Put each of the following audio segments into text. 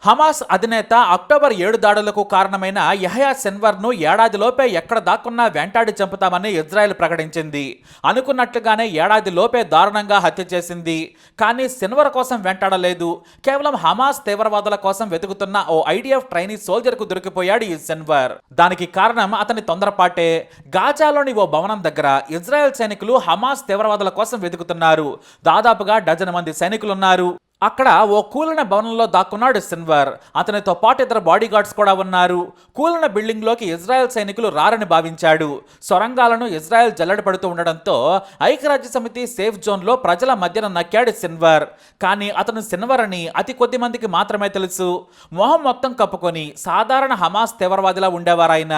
Hamas అధినేత October 7 దాడులకు కారణమైన యహయా సిన్వర్ను ఏడాదిలోపే ఎక్కడ దాక్కున్నా వెంటాడి చంపుతామని ఇజ్రాయెల్ ప్రకటించింది. అనుకున్నట్లుగానే ఏడాదిలోపే దారుణంగా హత్య చేసింది. కానీ సిన్వర్ కోసం వెంటాడలేదు. కేవలం హమాస్ తీవ్రవాదుల కోసం వెతుకుతున్న ఓ ఐడిఎఫ్ ట్రైనీ సోల్జర్కు దొరికిపోయాడు ఈ సిన్వర్. దానికి కారణం అతని తొందరపాటే. గాజాలోని ఓ భవనం దగ్గర ఇజ్రాయెల్ సైనికులు హమాస్ తీవ్రవాదుల కోసం వెతుకుతున్నారు. దాదాపుగా డజన్ మంది సైనికులున్నారు. అక్కడ ఓ కూలిన భవనంలో దాక్కున్నాడు సిన్వర్. అతనితో పాటు ఇద్దరు బాడీగార్డ్స్ కూడా ఉన్నారు. కూలిన బిల్డింగ్లోకి ఇజ్రాయెల్ సైనికులు రారని భావించాడు. సొరంగాలను ఇజ్రాయెల్ జల్లెడ పడుతూ ఉండడంతో ఐక్యరాజ్య సమితి సేఫ్ జోన్లో ప్రజల మధ్యన నక్కాడు సిన్వర్. కానీ అతను సిన్వర్ అని అతి కొద్ది మందికి మాత్రమే తెలుసు. మొహం మొత్తం కప్పుకొని సాధారణ హమాస్ తీవ్రవాదిలా ఉండేవారాయన.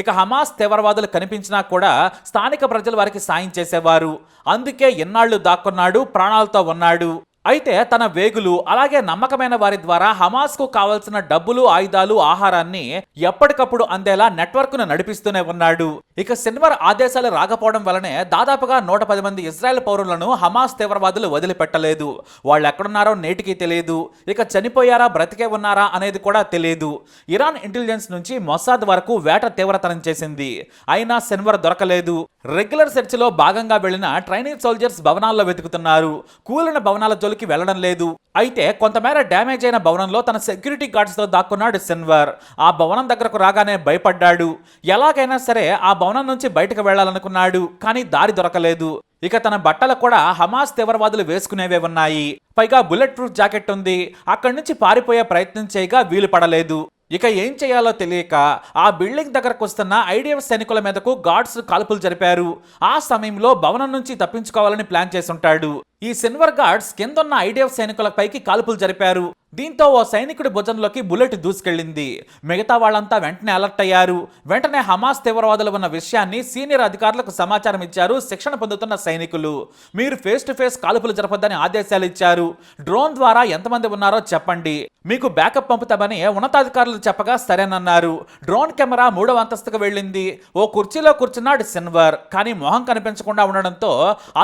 ఇక హమాస్ తీవ్రవాదులు కనిపించినా కూడా స్థానిక ప్రజలు వారికి సాయం చేసేవారు. అందుకే ఎన్నాళ్లు దాక్కున్నాడు, ప్రాణాలతో ఉన్నాడు. అయితే తన వేగులు అలాగే నమ్మకమైన వారి ద్వారా హమాస్కు కావాల్సిన డబ్బులు, ఆయుధాలు, ఆహారాన్ని ఎప్పటికప్పుడు అందేలా నెట్వర్క్ను నడిపిస్తూనే ఉన్నాడు. ఇక సిన్వర్ ఆదేశాలు రాకపోవడం వలనే దాదాపుగా 110 మంది ఇజ్రాయెల్ పౌరులను హమాస్ తీవ్రవాదులు వదిలిపెట్టలేదు. వాళ్ళు ఎక్కడున్నారో నేటికి తెలియదు. ఇక చనిపోయారా, బ్రతికే ఉన్నారా అనేది కూడా తెలియదు. ఇరాన్ ఇంటెలిజెన్స్ నుంచి మొసాద్ వరకు వేట తీవ్రతరం చేసింది. అయినా సిన్వర్ దొరకలేదు. రెగ్యులర్ సెర్చ్ లో భాగంగా వెళ్లిన ట్రైనింగ్ సోల్జర్స్ భవనాల్లో వెతుకుతున్నారు. కూలిన భవనాల జోలికి వెళ్లడం లేదు. అయితే కొంతమేర డ్యామేజ్ అయిన భవనంలో తన సెక్యూరిటీ గార్డ్స్ తో దాక్కున్నాడు సిన్వర్. ఆ భవనం దగ్గరకు రాగానే భయపడ్డాడు. ఎలాగైనా సరే ఆ భవనం నుంచి బయటకు వెళ్లాలనుకున్నాడు. కానీ దారి దొరకలేదు. ఇక తన బట్టలు కూడా హమాస్ తీవ్రవాదులు వేసుకునేవే ఉన్నాయి. పైగా బుల్లెట్ ప్రూఫ్ జాకెట్ ఉంది. అక్కడి నుంచి పారిపోయే ప్రయత్నం చేయగా వీలు పడలేదు. ఇక ఏం చేయాలో తెలియక ఆ బిల్డింగ్ దగ్గరకు వస్తున్న ఐడిఎఫ్ సైనికుల మీదకు గార్డ్స్ కాల్పులు జరిపారు. ఆ సమయంలో భవనం నుంచి తప్పించుకోవాలని ప్లాన్ చేసుంటాడు. ఈ సిన్వర్ గార్డ్స్ కిందన్న ఐడిఎఫ్ సైనికుల పైకి కాల్పులు జరిపారు. దీంతో ఓ సైనికుడి భుజంలోకి బుల్లెట్ దూసుకెళ్లింది. మిగతా వాళ్ళంతా వెంటనే అలర్ట్ అయ్యారు. వెంటనే హమాస్ తీవ్రవాదులు ఉన్న విషయాన్ని సీనియర్ అధికారులకు సమాచారం ఇచ్చారు శిక్షణ పొందుతున్న సైనికులు. మీరు ఫేస్ టు ఫేస్ కాల్పులు జరపొద్దని ఆదేశాలు ఇచ్చారు. డ్రోన్ ద్వారా ఎంతమంది ఉన్నారో చెప్పండి, మీకు బ్యాకప్ పంపుతామని ఉన్నతాధికారులు చెప్పగా సరేనన్నారు. డ్రోన్ కెమెరా 3వ అంతస్తుకు వెళ్ళింది. ఓ కుర్చీలో కూర్చున్నాడు సిన్వర్. కానీ మొహం కనిపించకుండా ఉండడంతో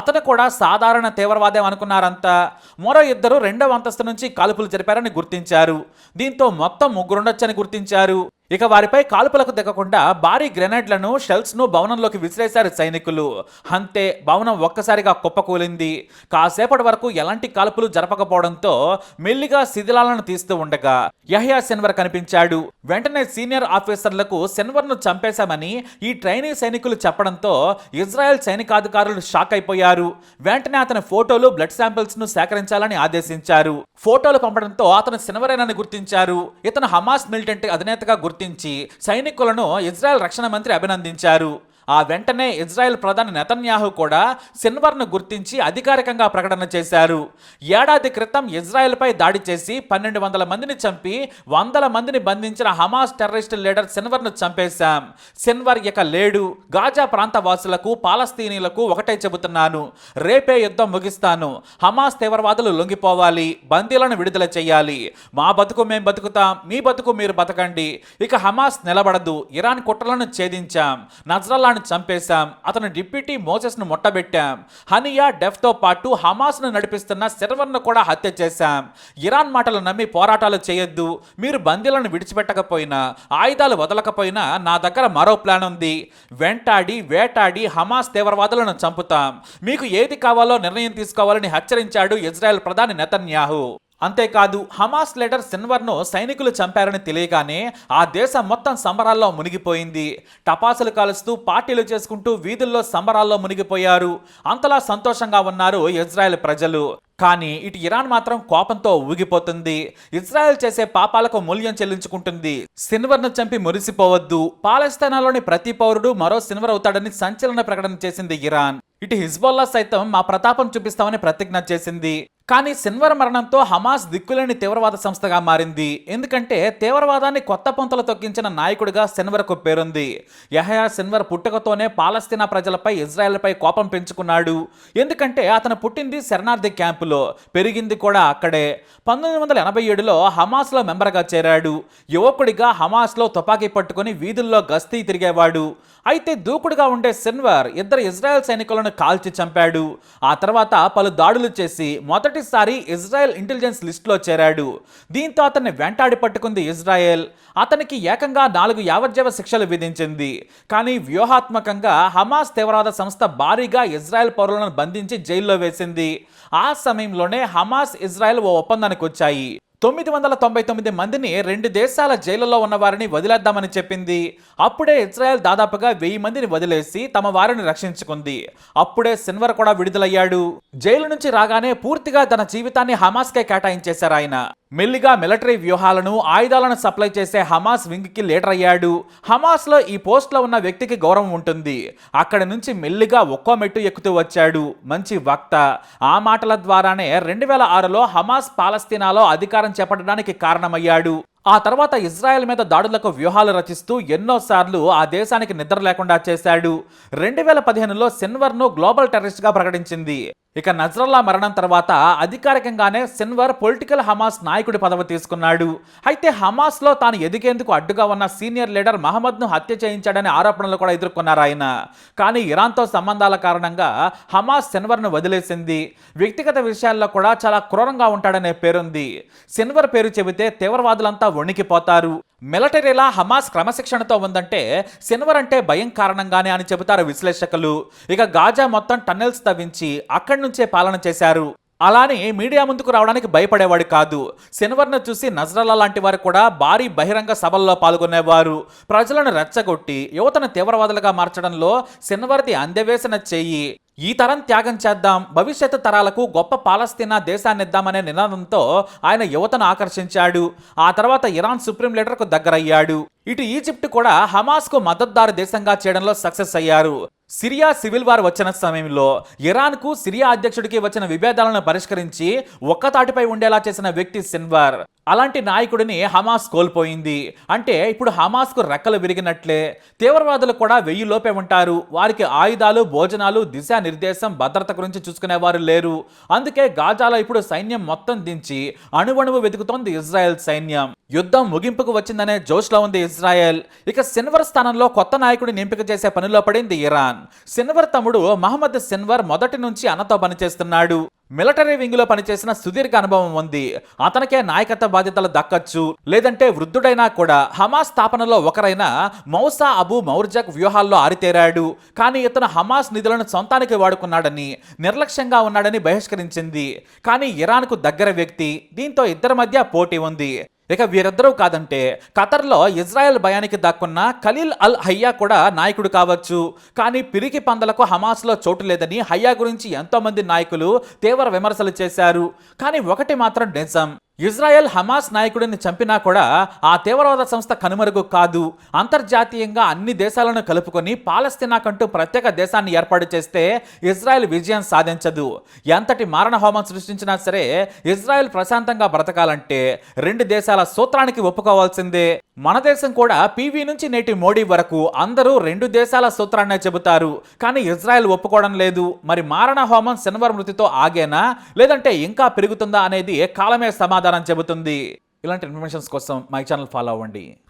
అతను కూడా సాధారణ తీవ్రవాదే అనుకున్నారంతా. మరో ఇద్దరు 2వ అంతస్తు నుంచి కాల్పులు జరిపారని గుర్తించారు. దీంతో మొత్తం 3 ఉండొచ్చని గుర్తించారు. ఇక వారిపై కాల్పులకు దిగకుండా భారీ గ్రెనేడ్లను, షెల్స్ ను భవనంలోకి విసిరేశారు సైనికులు. అంతే, భవనం ఒక్కసారిగా కుప్పకూలింది. కాసేపటి వరకు ఎలాంటి కాల్పులు జరపకపోవడంతో మెల్లిగా శిథిలాలను తీస్తూ ఉండగా యహయా సిన్వర్ కనిపించాడు. వెంటనే సీనియర్ ఆఫీసర్లకు సిన్వర్ ను చంపేశామని ఈ ట్రైనీ సైనికులు చెప్పడంతో ఇజ్రాయెల్ సైనికాధికారులు షాక్ అయిపోయారు. వెంటనే అతని ఫోటోలు, బ్లడ్ శాంపిల్స్ ను సేకరించాలని ఆదేశించారు. ఫోటోలు పంపడంతో అతను సిన్వరేనని గుర్తించారు. ఇతను హమాస్ మిలిటెంట్ అధినేతగా గుర్తించి సైనికులను ఇజ్రాయెల్ రక్షణ మంత్రి అభినందించారు. ఆ వెంటనే ఇజ్రాయెల్ ప్రధాని నెతన్యాహు కూడా సిన్వర్ను గుర్తించి అధికారికంగా ప్రకటన చేశారు. ఏడాది క్రితం ఇజ్రాయెల్పై దాడి చేసి 1200 మందిని చంపి 100 మందిని బంధించిన హమాస్ టెర్రరిస్ట్ లీడర్ సిన్వర్ను చంపేశాం. సిన్వర్ ఇక లేడు. గాజా ప్రాంత వాసులకు, పాలస్తీనీలకు ఒకటే చెబుతున్నాను, రేపే యుద్ధం ముగిస్తాను. హమాస్ తీవ్రవాదులు లొంగిపోవాలి, బందీలను విడుదల చేయాలి. మా బతుకు మేం బతుకుతాం, మీ బతుకు మీరు బతకండి. ఇక హమాస్ నిలబడదు. ఇరాన్ కుట్రలను ఛేదించాం. నజ్రల్లాను చంపేశాం. అతను డిప్యూటీ మోసెస్ ను ముట్టబెట్టాం. హనియా డెఫ్ తో పాటు హమాస్ ను నడిపిస్తున్న సిర్వర్ను కూడా హత్య చేశాం. ఇరాన్ మాటలు నమ్మి పోరాటాలు చేయొద్దు. మీరు బందీలను విడిచిపెట్టకపోయినా, ఆయుధాలు వదలకపోయినా నా దగ్గర మరో ప్లాన్ ఉంది. వెంటాడి వేటాడి హమాస్ తీవ్రవాదులను చంపుతాం. మీకు ఏది కావాలో నిర్ణయం తీసుకోవాలని హెచ్చరించాడు ఇజ్రాయెల్ ప్రధాని నెతన్యాహు. అంతేకాదు, హమాస్ లీడర్ సిన్వర్ను సైనికులు చంపారని తెలియగానే ఆ దేశం మొత్తం సంబరాల్లో మునిగిపోయింది. టపాసులు కాలుస్తూ, పార్టీలు చేసుకుంటూ వీధుల్లో సంబరాల్లో మునిగిపోయారు. అంతలా సంతోషంగా ఉన్నారు ఇజ్రాయెల్ ప్రజలు. కానీ ఇటు ఇరాన్ మాత్రం కోపంతో ఊగిపోతుంది. ఇజ్రాయెల్ చేసే పాపాలకు మూల్యం చెల్లించుకుంటుంది. సిన్వర్ను చంపి మురిసిపోవద్దు. పాలస్తీనాలోని ప్రతి పౌరుడు మరో సిన్వర్ అవుతాడని సంచలన ప్రకటన చేసింది ఇరాన్. ఇటు హిజ్బుల్లా సైతం మా ప్రతాపం చూపిస్తామని ప్రతిజ్ఞ చేసింది. కానీ సిన్వర్ మరణంతో హమాస్ దిక్కులేని తీవ్రవాద సంస్థగా మారింది. ఎందుకంటే తీవ్రవాదాన్ని కొత్త పొంతలు తొక్కించిన నాయకుడిగా సిన్వర్కు పేరుంది. యహయా సిన్వర్ పుట్టుకతోనే పాలస్తీనా ప్రజలపై, ఇజ్రాయెల్పై కోపం పెంచుకున్నాడు. ఎందుకంటే అతను పుట్టింది శరణార్థి క్యాంపులో, పెరిగింది కూడా అక్కడే. 1987లో హమాస్లో మెంబర్గా చేరాడు. యువకుడిగా హమాస్లో తుపాకీ పట్టుకుని వీధుల్లో గస్తీ తిరిగేవాడు. అయితే దూకుడుగా ఉండే సిన్వర్ 2 ఇజ్రాయెల్ సైనికులను కాల్చి చంపాడు. ఆ తర్వాత పలు దాడులు చేసి మొదటి మొదటిసారి ఇజ్రాయెల్ ఇంటెలిజెన్స్ లిస్టులో చేరాడు. దీంతో అతన్ని వెంటాడి పట్టుకుంది ఇజ్రాయెల్. అతనికి ఏకంగా 4 యావజ్జీవ శిక్షలు విధించింది. కానీ వ్యూహాత్మకంగా హమాస్ తీవ్రవాద సంస్థ భారీగా ఇజ్రాయెల్ పౌరులను బంధించి జైల్లో వేసింది. ఆ సమయంలోనే హమాస్, ఇజ్రాయెల్ ఓ ఒప్పందానికి వచ్చాయి. 999 మందిని 2 దేశాల జైళ్లలో ఉన్న వారిని వదిలేద్దామని చెప్పింది. అప్పుడే ఇజ్రాయెల్ దాదాపుగా 1000 మందిని వదిలేసి తమ వారిని రక్షించుకుంది. అప్పుడే సిన్వర్ కూడా విడుదలయ్యాడు. జైలు నుంచి రాగానే పూర్తిగా తన జీవితాన్ని హమాస్కే కేటాయించేశారు ఆయన. మెల్లిగా మిలిటరీ వ్యూహాలను, ఆయుధాలను సప్లై చేసే హమాస్ వింగ్ కి లీడర్ అయ్యాడు. హమాస్ లో ఈ పోస్ట్ లో ఉన్న వ్యక్తికి గౌరవం ఉంటుంది. అక్కడి నుంచి మెల్లిగా ఒక్కో మెట్టు ఎక్కుతూ వచ్చాడు. మంచి వక్త. ఆ మాటల ద్వారానే 2006లో హమాస్ పాలస్తీనాలో అధికారం చేపట్టడానికి కారణమయ్యాడు. ఆ తర్వాత ఇజ్రాయెల్ మీద దాడులకు వ్యూహాలు రచిస్తూ ఎన్నోసార్లు ఆ దేశానికి నిద్ర లేకుండా చేశాడు. 2015లో సిన్వర్ను గ్లోబల్ టెర్రరిస్ట్ గా ప్రకటించింది. ఇక నజ్రల్లా మరణం తర్వాత అధికారికంగానే సిన్వర్ పొలిటికల్ హమాస్ నాయకుడి పదవి తీసుకున్నాడు. అయితే హమాస్ లో తాను ఎదిగేందుకు అడ్డుగా ఉన్న సీనియర్ లీడర్ మహమ్మద్ ను హత్య చేయించాడనే ఆరోపణలు కూడా ఎదుర్కొన్నారు ఆయన. కానీ ఇరాన్తో సంబంధాల కారణంగా హమాస్ సిన్వర్ ను వదిలేసింది. వ్యక్తిగత విషయాల్లో కూడా చాలా క్రూరంగా ఉంటాడనే పేరుంది. సిన్వర్ పేరు చెబితే తీవ్రవాదులంతా వణికిపోతారు. మిలిటరీలా హమాస్ క్రమశిక్షణతో ఉందంటే సిన్వర్ అంటే భయం కారణంగానే అని చెబుతారు విశ్లేషకులు. ఇక గాజా మొత్తం టన్నెల్స్ తవ్వించి అక్కడి నుంచే పాలన చేశారు. అలానే మీడియా ముందుకు రావడానికి భయపడేవాడు కాదు. సిన్వర్ను చూసి నజ్రల్లా లాంటి వారు కూడా భారీ బహిరంగ సభల్లో పాల్గొనేవారు. ప్రజలను రెచ్చగొట్టి యువతను తీవ్రవాదులుగా మార్చడంలో సిన్వర్ది అందవేసిన చెయ్యి. ఈ తరం త్యాగం చేద్దాం, భవిష్యత్తు తరాలకు గొప్ప పాలస్తీనా దేశాన్నిద్దామనే నినాదంతో ఆయన యువతను ఆకర్షించాడు. ఆ తర్వాత ఇరాన్ సుప్రీం లీడర్కు దగ్గరయ్యాడు. ఇటు ఈజిప్ట్ కూడా హమాస్కు మద్దతుదారు దేశంగా చేయడంలో సక్సెస్ అయ్యారు. సిరియా సివిల్ వార్ వచ్చిన సమయంలో ఇరాన్కు, సిరియా అధ్యక్షుడికి వచ్చిన విభేదాలను పరిష్కరించి ఒక్కతాటిపై ఉండేలా చేసిన వ్యక్తి సిన్వర్. అలాంటి నాయకుడిని హమాస్ కోల్పోయింది. అంటే ఇప్పుడు హమాస్కు రెక్కలు విరిగినట్లే. తీవ్రవాదులు కూడా 1000 లోపే ఉంటారు. వారికి ఆయుధాలు, భోజనాలు, దిశానిర్దేశం, భద్రత గురించి చూసుకునేవారు లేరు. అందుకే గాజాలో ఇప్పుడు సైన్యం మొత్తం దించి అణువణువు వెతుకుతోంది ఇజ్రాయెల్ సైన్యం. యుద్ధం ముగింపుకు వచ్చిందనే జోష్లో ఉంది ఇజ్రాయెల్. ఇక సిన్వర్ స్థానంలో కొత్త నాయకుడిని ఎంపిక చేసే పనిలో పడింది ఇరాన్. సిన్వర్ తమ్ముడు మహమ్మద్ సిన్వర్ మొదటి నుంచి అన్నతో పనిచేస్తున్నాడు. మిలిటరీ వింగ్ లో పనిచేసిన సుదీర్ఘ అనుభవం ఉంది. అతనికే నాయకత్వ బాధ్యతలు దక్కచ్చు. లేదంటే వృద్ధుడైనా కూడా హమాస్ స్థాపనలో ఒకరైన మౌసా అబు మౌర్జక్ వ్యూహాల్లో ఆరితేరాడు. కానీ ఇతను హమాస్ నిధులను సొంతానికి వాడుకున్నాడని, నిర్లక్ష్యంగా ఉన్నాడని బహిష్కరించింది. కానీ ఇరాన్కు దగ్గర వ్యక్తి. దీంతో ఇద్దరి మధ్య పోటీ ఉంది. ఇక వీరిద్దరూ కాదంటే ఖతర్లో ఇజ్రాయెల్ భయానికి దక్కున్న ఖలీల్ అల్ హయ్యా కూడా నాయకుడు కావచ్చు. కానీ పిరికి పందలకు హమాస్లో చోటు లేదని హయ్యా గురించి ఎంతో మంది నాయకులు తీవ్ర విమర్శలు చేశారు. కానీ ఒకటి మాత్రం నిజం, ఇజ్రాయెల్ హమాస్ నాయకుడిని చంపినా కూడా ఆ తీవ్రవాద సంస్థ కనుమరుగు కాదు. అంతర్జాతీయంగా అన్ని దేశాలను కలుపుకొని పాలస్తీనాకంటూ ప్రత్యేక దేశాన్ని ఏర్పాటు చేస్తే ఇజ్రాయెల్ విజయం సాధించదు. ఎంతటి మారణ హోమం సృష్టించినా సరే ఇజ్రాయెల్ ప్రశాంతంగా బ్రతకాలంటే 2 దేశాల సూత్రానికి ఒప్పుకోవాల్సిందే. మన దేశం కూడా పీవీ నుంచి నేటి మోడీ వరకు అందరూ 2 దేశాల సూత్రాన్నే చెబుతారు. కానీ ఇజ్రాయెల్ ఒప్పుకోవడం లేదు. మరి మారణ హోమం సిన్వర్ మృతితో ఆగేనా, లేదంటే ఇంకా పెరుగుతుందా అనేది కాలమే సమాధానం చెబుతుంది. ఇలాంటి ఇన్ఫర్మేషన్స్ కోసం మై ఛానల్ ఫాలో అవ్వండి.